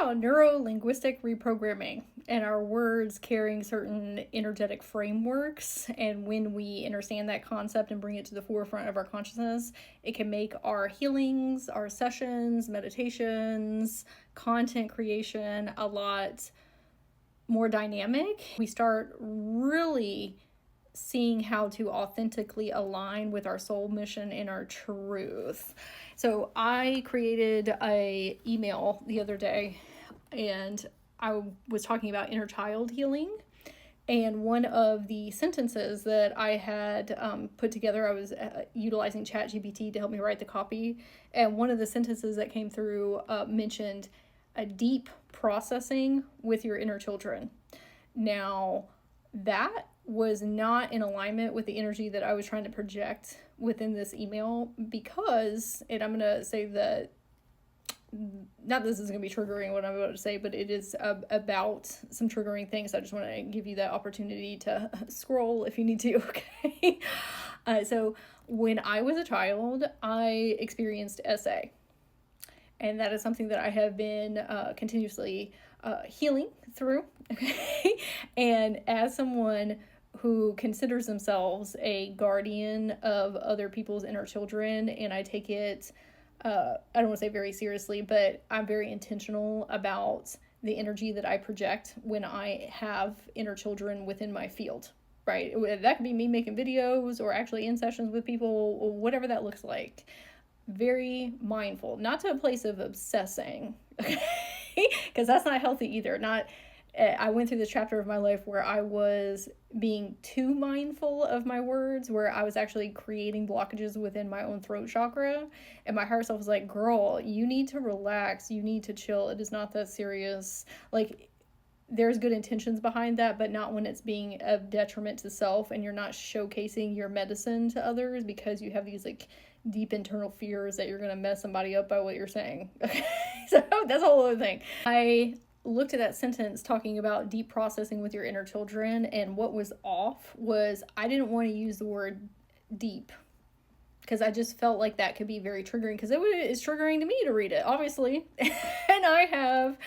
about neuro-linguistic reprogramming and our words carrying certain energetic frameworks. And when we understand that concept and bring it to the forefront of our consciousness, it can make our healings, our sessions, meditations, content creation a lot more dynamic. We start really seeing how to authentically align with our soul mission and our truth. So I created a email the other day, and I was talking about inner child healing. And one of the sentences that I had put together, I was utilizing ChatGPT to help me write the copy. And one of the sentences that came through mentioned a deep processing with your inner children. Now, that was not in alignment with the energy that I was trying to project within this email, because, and I'm going to say that, not this is going to be triggering what I'm about to say, but it is about some triggering things. I just want to give you that opportunity to scroll if you need to, okay? So when I was a child, I experienced SA. And that is something that I have been continuously healing through, okay? And as someone who considers themselves a guardian of other people's inner children, and I take it, I don't want to say very seriously, but I'm very intentional about the energy that I project when I have inner children within my field, right? That could be me making videos or actually in sessions with people, or whatever that looks like. Very mindful, not to a place of obsessing, okay? Because that's not healthy either. I went through this chapter of my life where I was being too mindful of my words, where I was actually creating blockages within my own throat chakra. And my higher self was like, girl, you need to relax. You need to chill. It is not that serious. Like, there's good intentions behind that, but not when it's being a detriment to self and you're not showcasing your medicine to others because you have these like deep internal fears that you're going to mess somebody up by what you're saying. Okay. So that's a whole other thing. I looked at that sentence talking about deep processing with your inner children, and what was off was I didn't want to use the word deep, because I just felt like that could be very triggering, because it's triggering to me to read it, obviously. And I have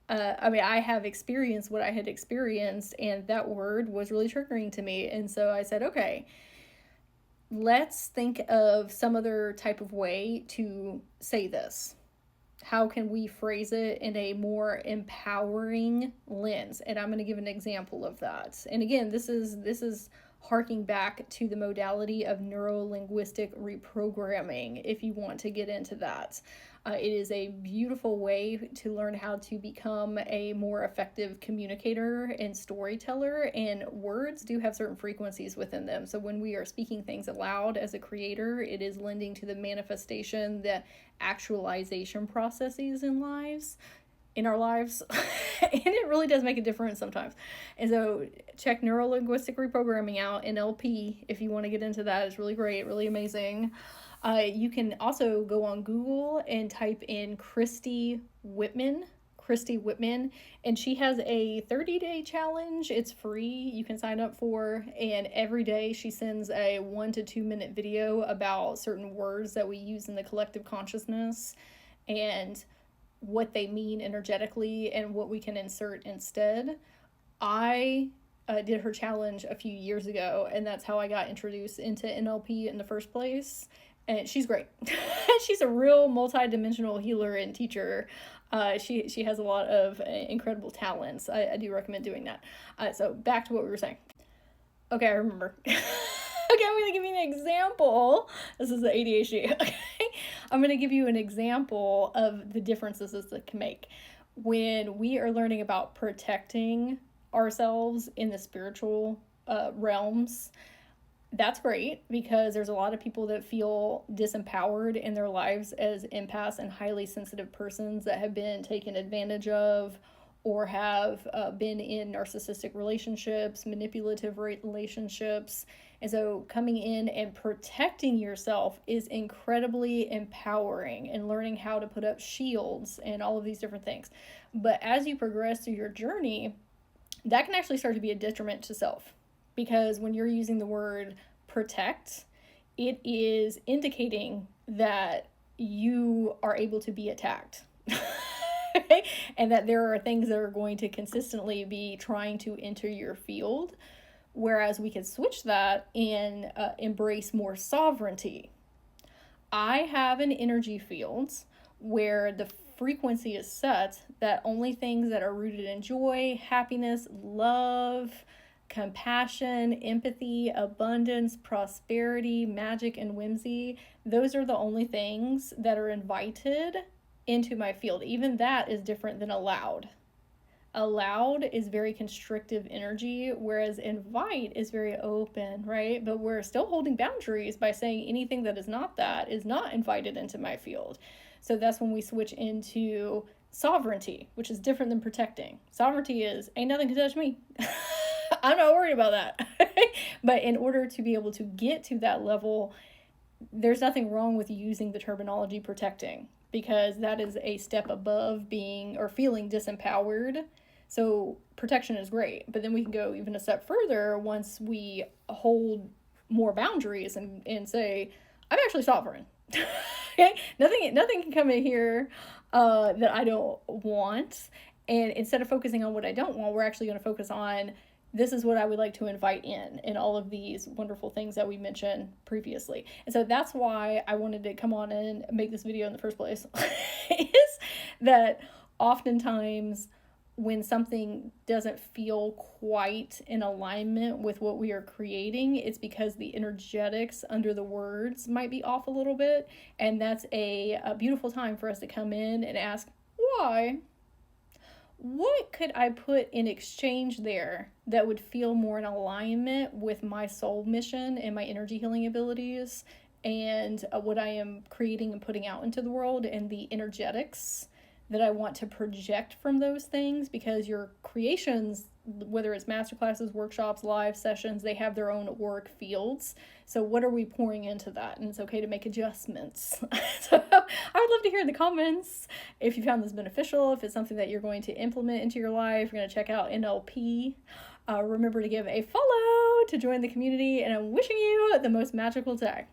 I have experienced what I had experienced, and that word was really triggering to me. And so I said, okay, let's think of some other type of way to say this. How can we phrase it in a more empowering lens? And I'm going to give an example of that. And again, this is harking back to the modality of neuro-linguistic reprogramming, if you want to get into that. It is a beautiful way to learn how to become a more effective communicator and storyteller, and words do have certain frequencies within them. So when we are speaking things aloud as a creator, it is lending to the manifestation, the actualization processes in our lives. And it really does make a difference sometimes. And so check neuro-linguistic reprogramming out, NLP, if you want to get into that. It's really great, really amazing. You can also go on Google and type in Christy Whitman, and she has a 30-day challenge. It's free. You can sign up for, and every day she sends a 1 to 2 minute video about certain words that we use in the collective consciousness and what they mean energetically and what we can insert instead. I did her challenge a few years ago, and that's how I got introduced into NLP in the first place. And she's great. She's a real multi-dimensional healer and teacher. She has a lot of incredible talents. I do recommend doing that. So back to what we were saying. Okay, I remember. Okay, I'm going to give you an example. This is the ADHD. Okay, I'm going to give you an example of the differences this can make. When we are learning about protecting ourselves in the spiritual realms, that's great, because there's a lot of people that feel disempowered in their lives as empaths and highly sensitive persons that have been taken advantage of, or have been in narcissistic relationships, manipulative relationships. And so coming in and protecting yourself is incredibly empowering, and learning how to put up shields and all of these different things. But as you progress through your journey, that can actually start to be a detriment to self. Because when you're using the word protect, it is indicating that you are able to be attacked. And that there are things that are going to consistently be trying to enter your field, whereas we could switch that and embrace more sovereignty. I have an energy field where the frequency is set that only things that are rooted in joy, happiness, love, compassion, empathy, abundance, prosperity, magic, and whimsy, those are the only things that are invited into my field. Even that is different than allowed. Allowed is very constrictive energy, whereas invite is very open, right? But we're still holding boundaries by saying anything that is not invited into my field. So that's when we switch into sovereignty, which is different than protecting. Sovereignty is, ain't nothing can touch me. I'm not worried about that. But in order to be able to get to that level, there's nothing wrong with using the terminology protecting, because that is a step above being or feeling disempowered. So protection is great, but then we can go even a step further once we hold more boundaries and say, I'm actually sovereign. Okay? Nothing can come in here that I don't want. And instead of focusing on what I don't want, we're actually going to focus on, this is what I would like to invite in all of these wonderful things that we mentioned previously. And so that's why I wanted to come on and make this video in the first place, is that oftentimes when something doesn't feel quite in alignment with what we are creating, it's because the energetics under the words might be off a little bit. And that's a beautiful time for us to come in and ask, why? What could I put in exchange there that would feel more in alignment with my soul mission and my energy healing abilities and what I am creating and putting out into the world, and the energetics that I want to project from those things? Because your creations, whether it's masterclasses, workshops, live sessions, they have their own auric fields. So what are we pouring into that? And it's okay to make adjustments. So I would love to hear in the comments if you found this beneficial, if it's something that you're going to implement into your life. You're going to check out NLP. Remember to give a follow to join the community, and I'm wishing you the most magical day.